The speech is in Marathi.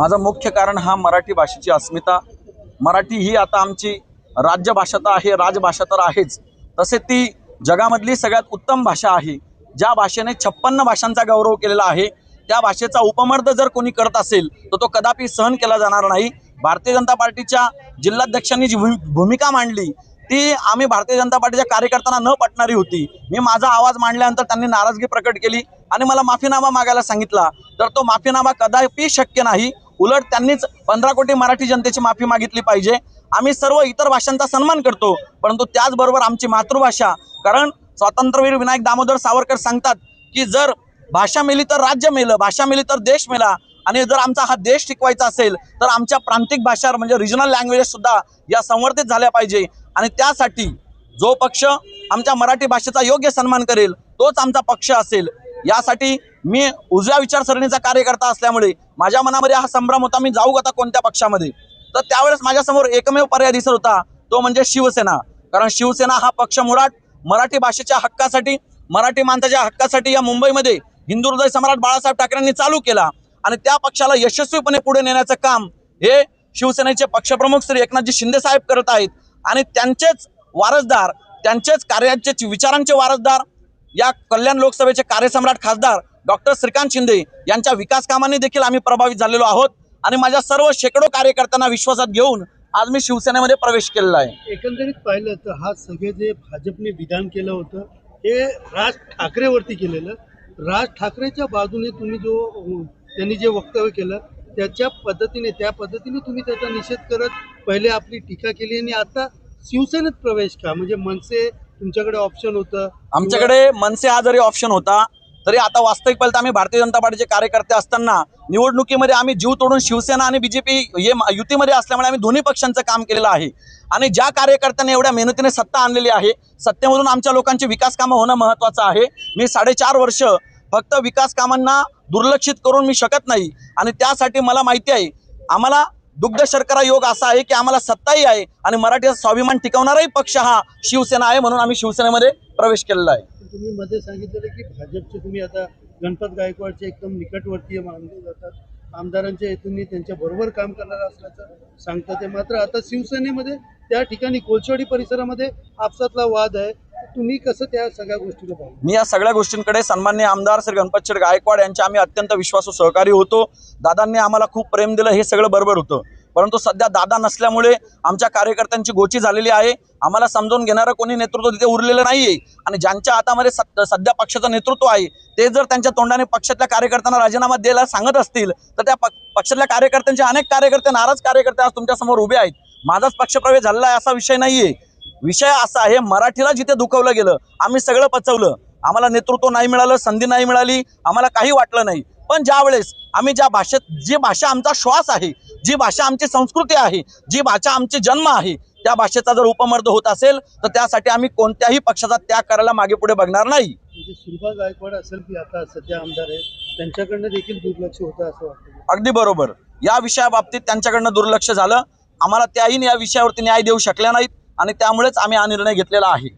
माझं मुख्य कारण हा मराठी भाषेची अस्मिता। मराठी ही आता आमची राज्यभाषा तर आहे, राजभाषा तर आहेच, तसे ती जगामधली सगळ्यात उत्तम भाषा आहे। ज्या भाषेने 56 भाषांचा गौरव केलेला आहे, त्या भाषेचा उपमर्द जर कोणी करत असेल तर तो कदापि सहन केला जाणार नाही। भारतीय जनता पार्टीच्या जिल्हाध्यक्षांनी जी भूमिका मांडली ती आम्ही भारतीय जनता पार्टीच्या कार्यकर्त्यांना न पटणारी होती। मी माझा आवाज मांडल्यानंतर त्यांनी नाराजगी प्रकट केली आणि मला माफीनामा मागायला सांगितला, तर तो माफीनामा कदापि शक्य नाही। उलट त्यांनीच 15 कोटी मराठी जनतेची माफी मागितली पाहिजे। आम्ही सर्व इतर भाषांचा सन्मान करतो, परंतु त्याचबरोबर आमची मातृभाषा, कारण स्वातंत्र्यवीर विनायक दामोदर सावरकर सांगतात की जर भाषा मेली तर राज्य मेलं, भाषा मेली तर देश मेला। आणि जर आमचा हा देश टिकवायचा असेल तर आमच्या प्रांतिक भाषा म्हणजे रिजनल लँग्वेजेस सुद्धा या संवर्धित झाल्या पाहिजे। आणि त्यासाठी जो पक्ष आमच्या मराठी भाषेचा योग्य सन्मान करेल तोच आमचा पक्ष असेल। यासाठी मी उजव्या विचारसरणीचा कार्यकर्ता असल्यामुळे माझ्या मनामध्ये हा संभ्रम होता, मी जाऊ आता कोणत्या पक्षामध्ये। तर त्यावेळेस माझ्यासमोर एकमेव पर्याय दिसत होता, तो म्हणजे शिवसेना। कारण शिवसेना हा पक्ष मुळात मराठी भाषेच्या हक्कासाठी, मराठी माणसाच्या हक्कासाठी या मुंबईमध्ये हिंदू हृदय सम्राट बाळासाहेब ठाकरेंनी चालू केला आणि त्या पक्षाला यशस्वीपणे पुढे नेण्याचं काम हे शिवसेनेचे पक्षप्रमुख श्री एकनाथजी शिंदे साहेब करत आहेत। आणि त्यांचेच वारसदार, त्यांचेच कार्याचे विचारांचे वारसदार या कल्याण लोकसभेचे कार्यसम्राट खासदार डॉक्टर श्रीकांत शिंदे यांच्या विकास कामांनी देखील आम्ही प्रभावित झालेलो आहोत। आणि माझ्या सर्व शेकडो कार्यकर्त्यांना विश्वासात घेऊन आज मी शिवसेनेमध्ये प्रवेश केलेला आहे। एकंदरीत पाहिलं तर हा सगळे जे भाजपने विधान केलं होतं हे राज ठाकरेवरती केलेलं, राज ठाकरेच्या बाजूने तुम्ही त्यांनी जे वक्तव्य केलं त्या पद्धतीने तुम्ही त्याचा निषेध करत पहिले आपली टीका केली आणि आता शिवसेनेत प्रवेश का? म्हणजे मनसे तुमच्याकडे ऑप्शन होतं, आमच्याकडे मनसे हा जरी ऑप्शन होता तरी आता वास्तविक पाहिलं तर आम्ही भारतीय जनता पार्टीचे कार्यकर्ते असताना निवडणुकीमध्ये आम्ही जीव तोडून शिवसेना आणि बीजेपी हे युतीमध्ये असल्यामुळे आम्ही दोन्ही पक्षांचं काम केलेलं आहे। आणि ज्या कार्यकर्त्यांनी एवढ्या मेहनतीने सत्ता आणलेली आहे, सत्तेमधून आमच्या लोकांची विकास कामं होणं महत्त्वाचं आहे। मी 4.5 वर्ष फक्त विकास कामांना दुर्लक्षित करून मी शकत नाही आणि त्यासाठी मला माहिती आहे आम्हाला दुग्ध शर्करा योग असा आहे की आम्हाला सत्ताही आहे आणि मराठीचा स्वाभिमान टिकवणाराही पक्ष हा शिवसेना आहे, म्हणून आम्ही शिवसेनेमध्ये प्रवेश केलेला आहे। तुम्ही मध्ये सांगितलेलं की भाजपचे तुम्ही आता गणपत गायकवाडचे एकदम निकटवर्तीय मानले जातात, आमदारांच्या हेतूंनी त्यांच्या बरोबर काम करणार असल्याचं सांगतात ते, मात्र आता शिवसेनेमध्ये त्या ठिकाणी कोळशेवाडी परिसरामध्ये आपसातला वाद आहे, तुम्ही कसं त्या सगळ्या गोष्टीला पाहिजे? मी या सगळ्या गोष्टींकडे सन्माननीय आमदार श्री गणपत गायकवाड यांचे आम्ही अत्यंत विश्वासू सहकारी होतो। दादांनी आम्हाला खूप प्रेम दिलं, हे सगळं बरोबर होतं, परंतु सध्या दादा नसल्यामुळे आमच्या कार्यकर्त्यांची गोची झालेली आहे। आम्हाला समजून घेणारं कोणी नेतृत्व तिथे उरलेलं नाहीये आणि ज्यांच्या हातामध्ये सध्या पक्षाचं नेतृत्व आहे ते जर त्यांच्या तोंडाने पक्षातल्या कार्यकर्त्यांना राजीनामा द्यायला सांगत असतील तर त्या पक्षातल्या कार्यकर्त्यांचे अनेक कार्यकर्ते, नाराज कार्यकर्ते आज तुमच्या समोर उभे आहेत। माझाच पक्षप्रवेश झालेला आहे असा विषय नाहीये। विषय असा आहे, मराठीला जिथे दुखवलं गेलं आम्ही सगळं पचवलं, आम्हाला नेतृत्व नाही मिळालं, संधी नाही मिळाली, आम्हाला काही वाटलं नाही। पण ज्यावेळेस आम्ही ज्या भाषेत, जी भाषा आमचा श्वास आहे, जी भाषा आमची संस्कृती आहे, जी भाषा आमची जन्म आहे, त्या भाषेचा जर उपमर्द होत असेल तर त्यासाठी आम्ही कोणत्याही पक्षाचा त्याग करायला मागे पुढे बघणार नाही। म्हणजे सुलभा गायकवाड असेल की आता सध्या आमदार आहे त्यांच्याकडनं देखील दुर्लक्ष होतं असं वाटतं? अगदी बरोबर, या विषयाबाबतीत त्यांच्याकडनं दुर्लक्ष झालं, आम्हाला त्याही या विषयावरती न्याय देऊ शकल्या नाहीत आणि त्यामुळेच आम्ही हा निर्णय घेतलेला आहे।